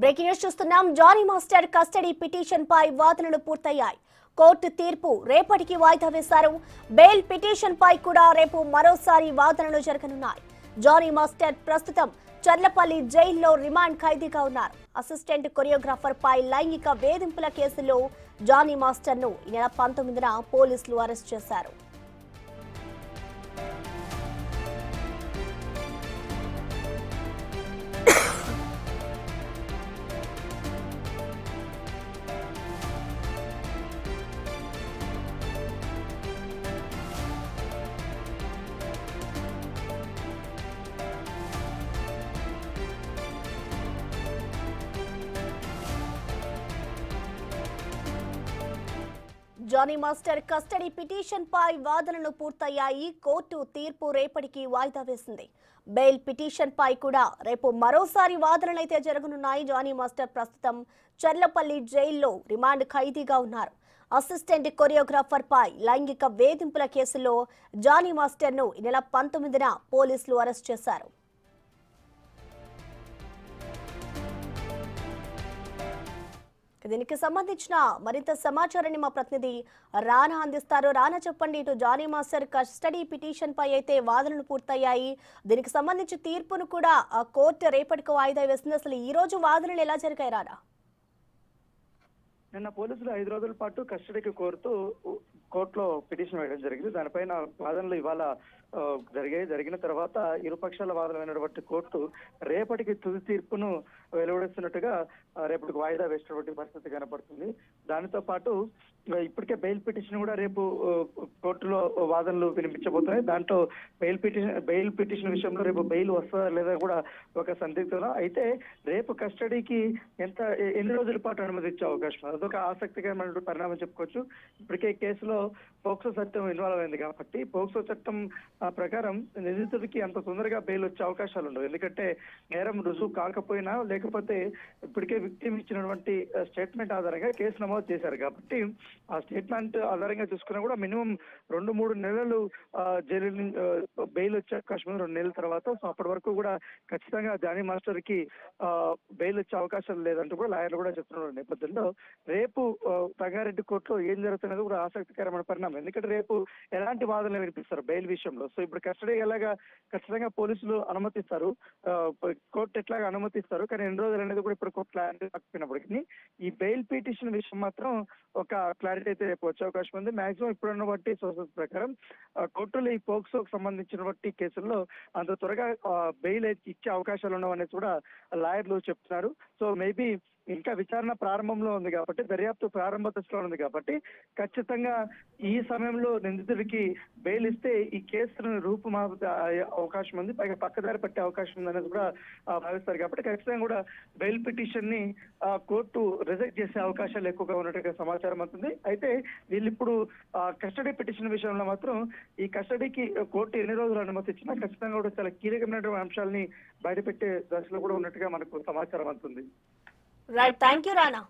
Breaking news చూస్తున్నాం. Johnny master custody petition పై వాదనలు పూర్తయ్యాయి. కోర్టు తీర్పు రేపటికి వాయిదా వేశారు. బెయిల్ పిటిషన్ పై కూడా రేపు మరోసారి వాదనలు జరగనున్నాయి. జానీ మాస్టర్ ప్రస్తుతం చర్లపల్లి జైల్లో రిమాండ్ ఖైదీగా ఉన్నారు. అసిస్టెంట్ కొరియోగ్రాఫర్ పై లైంగిక వేధింపుల కేసులో జానీ మాస్టర్ ను ఈ నెల 19న పోలీసులు అరెస్ట్ చేశారు. జానీ మాస్టర్ కస్టడీ పిటిషన్ పై వాదనలు పూర్తయ్యాయి. కోర్టు తీర్పు రేపటికి వాయిదా వేసింది. బెయిల్ పిటిషన్ పై కూడా రేపు మరోసారి వాదనలైతే జరగనున్నాయి. జానీ మాస్టర్ ప్రస్తుతం చర్లపల్లి జైల్లో రిమాండ్ ఖైదీగా ఉన్నారు. అసిస్టెంట్ కొరియోగ్రాఫర్ పై లైంగిక వేధింపుల కేసులో జానీ మాస్టర్ ను ఈ నెల 19న పోలీసులు అరెస్ట్ చేశారు. దీనికి సంబంధించిన మరింత సమాచారాన్ని మా ప్రతినిధి రానా అందిస్తారు. రానా, చెప్పండి. ఇటు జానీ మాస్టర్ కస్టడీ పిటిషన్ పై అయితే వాదనలు పూర్తయ్యాయి. దీనికి సంబంధించి తీర్పును కూడా కోర్టు రేపటికి వాయిదా వేసింది. అసలు ఈ రోజు వాదనలు ఎలా జరిగాయి రానా? నిన్న పోలీసులు 5 రోజుల పాటు కస్టడీకి కోరుతూ కోర్టులో పిటిషన్ వేయడం జరిగింది. దానిపైన వాదనలు ఇవాళ జరిగిన తర్వాత ఇరుపక్షాల వాదనమైనటువంటి కోర్టు రేపటికి తుది తీర్పును వెలువడిస్తున్నట్టుగా రేపటికి వాయిదా వేసినటువంటి పరిస్థితి కనపడుతుంది. దానితో పాటు ఇప్పటికే బెయిల్ పిటిషన్ కూడా రేపు కోర్టులో వాదనలు వినిపించబోతున్నాయి. దాంట్లో బెయిల్ పిటిషన్ విషయంలో రేపు బెయిల్ వస్తుందా లేదా కూడా ఒక సందిగ్ధం. అయితే రేపు కస్టడీకి ఎన్ని రోజుల పాటు అనుమతి ఇచ్చే అవకాశం, అదొక ఆసక్తికరమైన పరిణామం చెప్పుకోవచ్చు. ఇప్పటికే కేసులో పోక్సో చట్టం ఇన్వాల్వ్ అయింది కాబట్టి పోక్సో చట్టం ప్రకారం నిందితుడికి అంత తొందరగా బెయిల్ వచ్చే అవకాశాలు ఉండవు. ఎందుకంటే నేరం రుజువు కాకపోయినా లేకపోతే ఇప్పటికే విక్టిమ్ ఇచ్చినటువంటి స్టేట్మెంట్ ఆధారంగా కేసు నమోదు చేశారు కాబట్టి ఆ స్టేట్మెంట్ ఆధారంగా చూసుకున్నా కూడా మినిమం 2-3 నెలలు జైలు బెయిల్ వచ్చే అవకాశం ఉంది 2 నెలల తర్వాత. సో అప్పటి వరకు కూడా ఖచ్చితంగా జానీ మాస్టర్ కి బెయిల్ వచ్చే అవకాశం లేదంటూ కూడా లాయర్లు కూడా చెప్తున్న నేపథ్యంలో రేపు రంగారెడ్డి కోర్టులో ఏం జరుగుతున్నది కూడా ఆసక్తికరమైన పరిణామం. ఎందుకంటే రేపు ఎలాంటి వాదనలు వినిపిస్తారు బెయిల్ విషయంలో. సో ఇప్పుడు కస్టడీ ఎలాగా ఖచ్చితంగా పోలీసులు అనుమతిస్తారు, కోర్టు ఎట్లాగా అనుమతిస్తారు, కానీ ఎన్ని రోజులు అనేది కూడా ఇప్పుడు కోర్టు క్లారిటీ రాకపోయినప్పటికీ ఈ బెయిల్ పిటిషన్ విషయం మాత్రం ఒక క్లారిటీ అయితే రేపు వచ్చే అవకాశం ఉంది. మాక్సిమం ఇప్పుడున్న బట్టి సోర్సెస్ ప్రకారం కోర్టులు ఈ పోక్సోకు సంబంధించినటువంటి కేసుల్లో అంత త్వరగా బెయిల్ ఇచ్చే అవకాశాలు ఉండవనేది కూడా లాయర్లు చెప్తున్నారు. సో మేబీ ఇంకా విచారణ ప్రారంభంలో ఉంది కాబట్టి, దర్యాప్తు ప్రారంభ దశలో ఉంది కాబట్టి ఖచ్చితంగా ఈ సమయంలో నిందితుడికి బెయిల్ ఇస్తే ఈ కేసును రూపుమాపే అవకాశం ఉంది, పైగా పక్కదారి పట్టే అవకాశం ఉంది అనేది కూడా భావిస్తారు. కాబట్టి ఖచ్చితంగా కూడా బెయిల్ పిటిషన్ ని కోర్టు రిజెక్ట్ చేసే అవకాశాలు ఎక్కువగా ఉన్నట్టుగా సమాచారం అవుతుంది. అయితే వీళ్ళు ఇప్పుడు కస్టడీ పిటిషన్ విషయంలో మాత్రం ఈ కస్టడీకి కోర్టు ఎన్ని రోజులు అనుమతి ఇచ్చినా ఖచ్చితంగా కూడా చాలా కీలకమైనటువంటి అంశాలని బయటపెట్టే దశలో కూడా ఉన్నట్టుగా మనకు సమాచారం అవుతుంది. Right, thank you Rana.